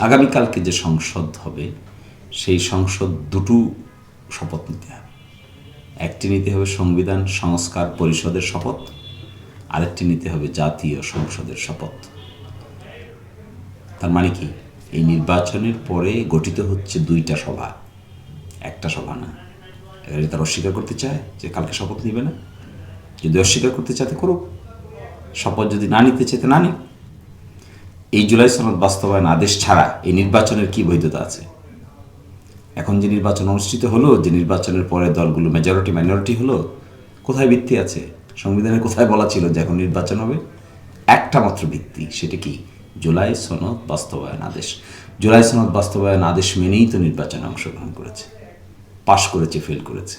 আগামীকালকে যে সংসদ হবে সেই সংসদ দুটো শপথ নিতে হবে। একটি নিতে হবে সংবিধান সংস্কার পরিষদের শপথ, আরেকটি নিতে হবে জাতীয় সংসদের শপথ। তার মানে কি, এই নির্বাচনের পরে গঠিত হচ্ছে দুইটা সভা, একটা সভা না। এবারে তারা অস্বীকার করতে চায় যে কালকে শপথ নিবে না, যদি অস্বীকার করতে চাতে করুক, শপথ যদি না নিতে চাইতে না নিক। এই জুলাই সনদ বাস্তবায়ন আদেশ ছাড়া এই নির্বাচনের কি বৈধতা আছে? এখন যে নির্বাচন অনুষ্ঠিত হলো, যে নির্বাচনের পরে দলগুলো মেজরিটি মাইনরিটি হলো, কোথায় ভিত্তি আছে? সংবিধানে কোথায় বলা ছিল যে এখন নির্বাচন হবে? একটা মাত্র ভিত্তি, সেটা কি? জুলাই সনদ বাস্তবায়ন আদেশ। জুলাই সনদ বাস্তবায়ন আদেশ মেনেই তো নির্বাচনে অংশগ্রহণ করেছে, পাশ করেছে, ফেল করেছে,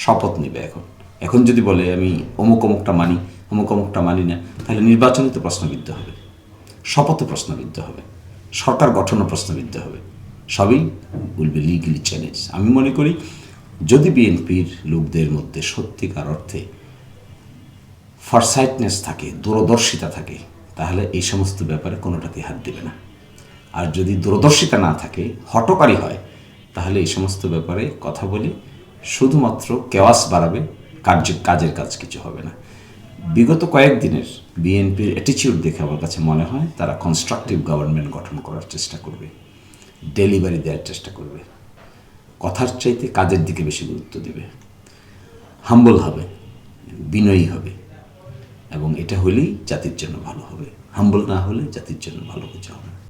শপথ নেবে। এখন যদি বলে আমি অমুক অমুকটা মানি, অমুক অমুকটা মানি না, তাহলে নির্বাচনে তো প্রশ্নবিদ্ধ হবে, শপথে প্রশ্নবিদ্ধ হবে, সরকার গঠনও প্রশ্নবিদ্ধ হবে, সবই উইল বি লিগালি চ্যালেঞ্জ। আমি মনে করি যদি বিএনপির লোকদের মধ্যে সত্যিকার অর্থে ফরসাইটনেস থাকে, দূরদর্শিতা থাকে, তাহলে এই সমস্ত ব্যাপারে কোনোটাতে হাত দেবে না। আর যদি দূরদর্শিতা না থাকে, হঠকারী হয়, তাহলে এই সমস্ত ব্যাপারে কথা বলে শুধুমাত্র কেওয়াস বাড়াবে, কাজের কাজ কিছু হবে না। বিগত কয়েকদিনের বিএনপির অ্যাটিচিউড দেখে আমার কাছে মনে হয় তারা কনস্ট্রাকটিভ গভর্নমেন্ট গঠন করার চেষ্টা করবে, ডেলিভারি দেওয়ার চেষ্টা করবে, কথার চাইতে কাজের দিকে বেশি গুরুত্ব দেবে, হাম্বল হবে, বিনয়ী হবে, এবং এটা হলেই জাতির জন্য ভালো হবে। হাম্বল না হলে জাতির জন্য ভালো কিছু হবে না।